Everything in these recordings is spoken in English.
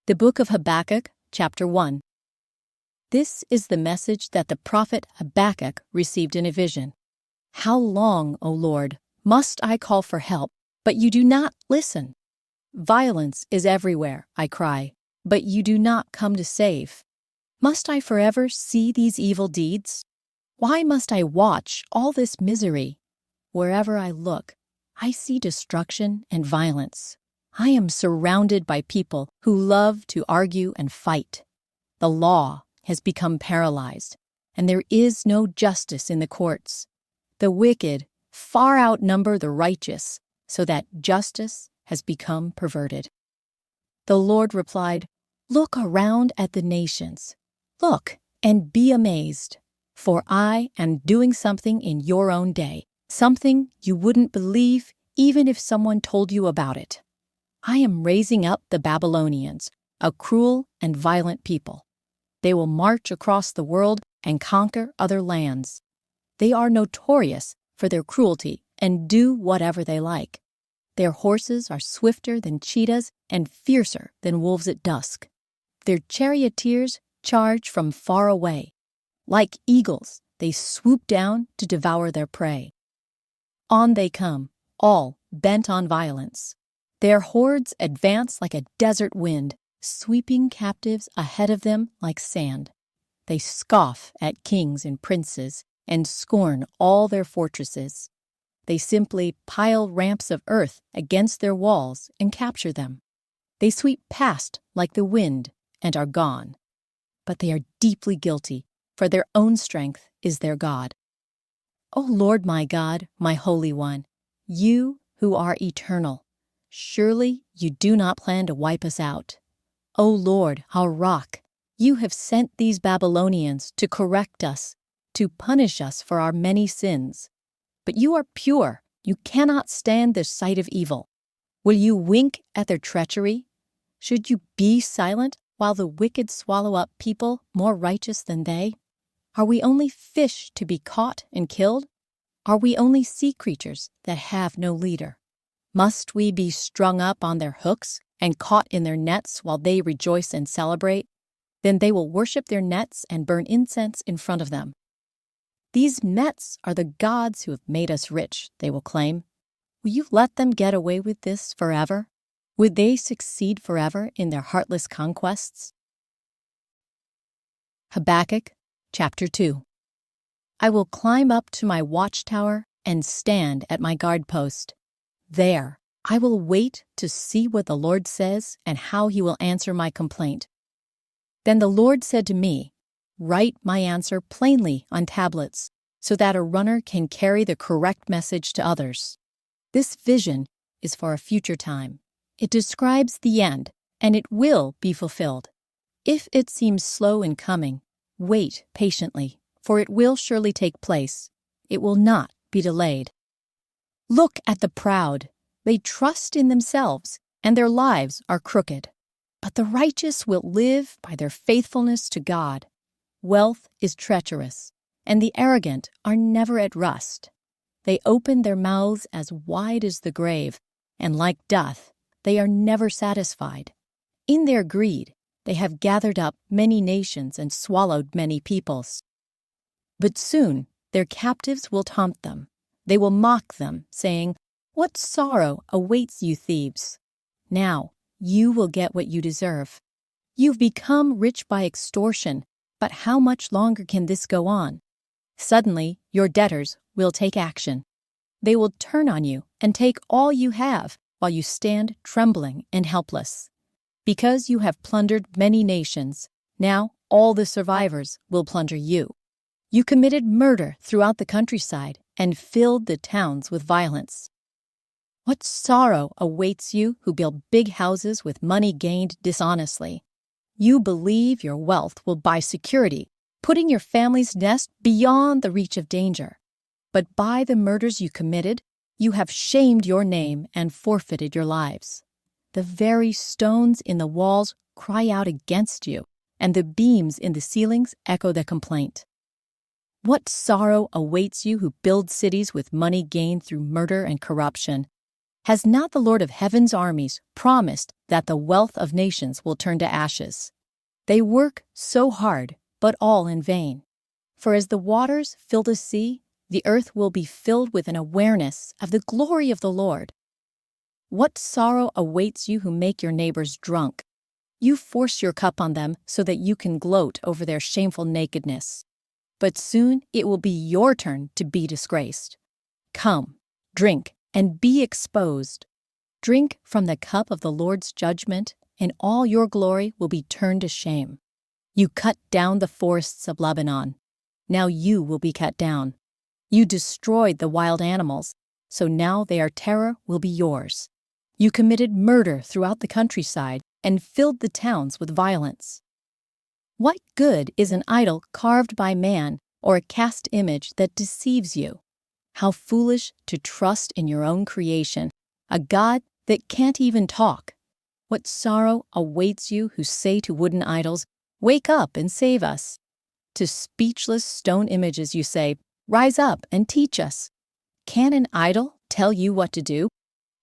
The Book of Habakkuk, chapter 1. This is the message that the prophet Habakkuk received in a vision. How long, O Lord, must I call for help, but you do not listen? Violence is everywhere, I cry, but you do not come to save. Must I forever see these evil deeds? Why must I watch all this misery? Wherever I look, I see destruction and violence. I am surrounded by people who love to argue and fight. The law has become paralyzed, and there is no justice in the courts. The wicked far outnumber the righteous, so that justice has become perverted. The Lord replied, "Look around at the nations. Look and be amazed, for I am doing something in your own day, something you wouldn't believe even if someone told you about it. I am raising up the Babylonians, a cruel and violent people. They will march across the world and conquer other lands. They are notorious for their cruelty and do whatever they like. Their horses are swifter than cheetahs and fiercer than wolves at dusk. Their charioteers charge from far away. Like eagles, they swoop down to devour their prey. On they come, all bent on violence. Their hordes advance like a desert wind, sweeping captives ahead of them like sand. They scoff at kings and princes and scorn all their fortresses. They simply pile ramps of earth against their walls and capture them. They sweep past like the wind and are gone. But they are deeply guilty, for their own strength is their God. O Lord my God, my Holy One, you who are eternal, surely you do not plan to wipe us out. O Lord, our rock, you have sent these Babylonians to correct us, to punish us for our many sins. But you are pure, you cannot stand the sight of evil. Will you wink at their treachery? Should you be silent while the wicked swallow up people more righteous than they? Are we only fish to be caught and killed? Are we only sea creatures that have no leader? Must we be strung up on their hooks and caught in their nets while they rejoice and celebrate? Then they will worship their nets and burn incense in front of them. These nets are the gods who have made us rich, they will claim. Will you let them get away with this forever? Would they succeed forever in their heartless conquests? Habakkuk, chapter 2. I will climb up to my watchtower and stand at my guard post. There, I will wait to see what the Lord says and how he will answer my complaint. Then the Lord said to me, "Write my answer plainly on tablets, so that a runner can carry the correct message to others." This vision is for a future time. It describes the end, and it will be fulfilled. If it seems slow in coming, wait patiently, for it will surely take place. It will not be delayed. Look at the proud. They trust in themselves, and their lives are crooked. But the righteous will live by their faithfulness to God. Wealth is treacherous, and the arrogant are never at rest. They open their mouths as wide as the grave, and like death, they are never satisfied. In their greed, they have gathered up many nations and swallowed many peoples. But soon their captives will taunt them. They will mock them, saying, "What sorrow awaits you thieves? Now you will get what you deserve. You've become rich by extortion, but how much longer can this go on?" Suddenly, your debtors will take action. They will turn on you and take all you have while you stand trembling and helpless. Because you have plundered many nations, now all the survivors will plunder you. You committed murder throughout the countryside and filled the towns with violence. What sorrow awaits you who build big houses with money gained dishonestly. You believe your wealth will buy security, putting your family's nest beyond the reach of danger. But by the murders you committed, you have shamed your name and forfeited your lives. The very stones in the walls cry out against you, and the beams in the ceilings echo the complaint. What sorrow awaits you who build cities with money gained through murder and corruption? Has not the Lord of Heaven's armies promised that the wealth of nations will turn to ashes. They work so hard, but all in vain. For as the waters fill the sea, the earth will be filled with an awareness of the glory of the Lord. What sorrow awaits you who make your neighbors drunk? You force your cup on them so that you can gloat over their shameful nakedness. But soon it will be your turn to be disgraced. Come, drink, and be exposed. Drink from the cup of the Lord's judgment, and all your glory will be turned to shame. You cut down the forests of Lebanon. Now you will be cut down. You destroyed the wild animals, so now their terror will be yours. You committed murder throughout the countryside and filled the towns with violence. What good is an idol carved by man or a cast image that deceives you? How foolish to trust in your own creation, a God that can't even talk. What sorrow awaits you who say to wooden idols, "Wake up and save us." To speechless stone images you say, "Rise up and teach us." Can an idol tell you what to do?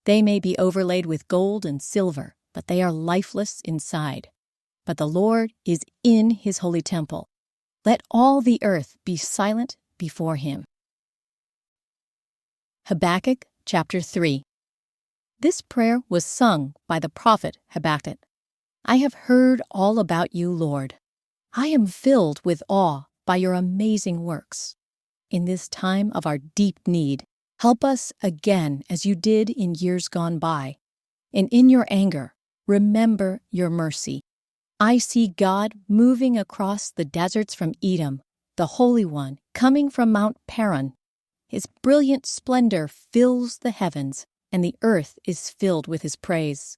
They may be overlaid with gold and silver, but they are lifeless inside. But the Lord is in his holy temple. Let all the earth be silent before him. Habakkuk chapter 3. This prayer was sung by the prophet Habakkuk. I have heard all about you, Lord. I am filled with awe by your amazing works. In this time of our deep need, help us again as you did in years gone by. And in your anger, remember your mercy. I see God moving across the deserts from Edom, the Holy One coming from Mount Paran. His brilliant splendor fills the heavens, and the earth is filled with his praise.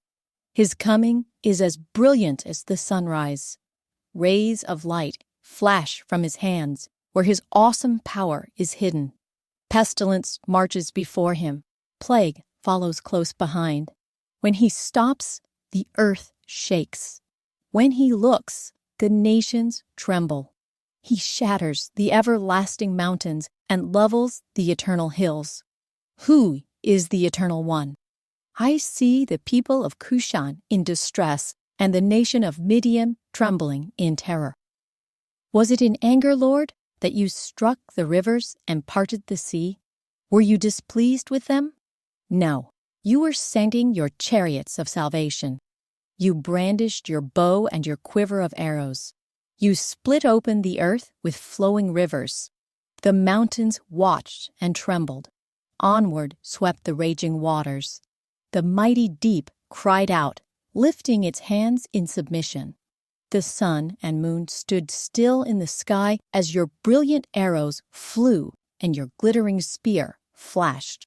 His coming is as brilliant as the sunrise. Rays of light flash from his hands, where his awesome power is hidden. Pestilence marches before him. Plague follows close behind. When he stops, the earth shakes. When he looks, the nations tremble. He shatters the everlasting mountains and levels the eternal hills. Who is the Eternal One? I see the people of Cushan in distress and the nation of Midian trembling in terror. Was it in anger, Lord, that you struck the rivers and parted the sea? Were you displeased with them? No, you were sending your chariots of salvation. You brandished your bow and your quiver of arrows. You split open the earth with flowing rivers. The mountains watched and trembled. Onward swept the raging waters. The mighty deep cried out, lifting its hands in submission. The sun and moon stood still in the sky as your brilliant arrows flew and your glittering spear flashed.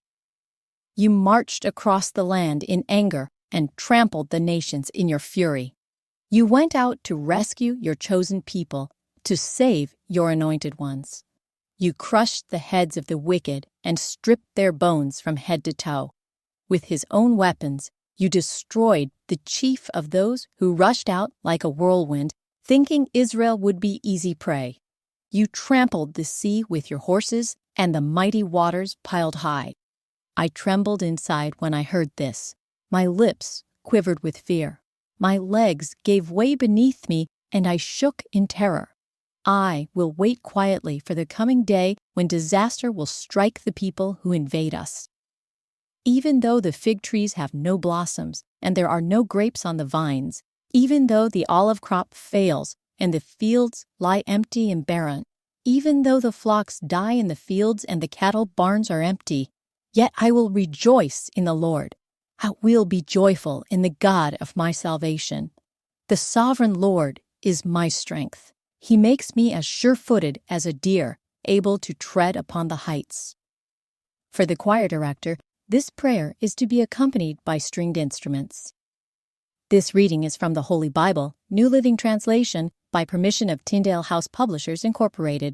You marched across the land in anger and trampled the nations in your fury. You went out to rescue your chosen people, to save your anointed ones. You crushed the heads of the wicked and stripped their bones from head to toe. With his own weapons, you destroyed the chief of those who rushed out like a whirlwind, thinking Israel would be easy prey. You trampled the sea with your horses and the mighty waters piled high. I trembled inside when I heard this. My lips quivered with fear. My legs gave way beneath me, and I shook in terror. I will wait quietly for the coming day when disaster will strike the people who invade us. Even though the fig trees have no blossoms and there are no grapes on the vines, even though the olive crop fails and the fields lie empty and barren, even though the flocks die in the fields and the cattle barns are empty, yet I will rejoice in the Lord. I will be joyful in the God of my salvation. The sovereign Lord is my strength. He makes me as sure-footed as a deer, able to tread upon the heights. For the choir director, this prayer is to be accompanied by stringed instruments. This reading is from the Holy Bible, New Living Translation, by permission of Tyndale House Publishers, Incorporated.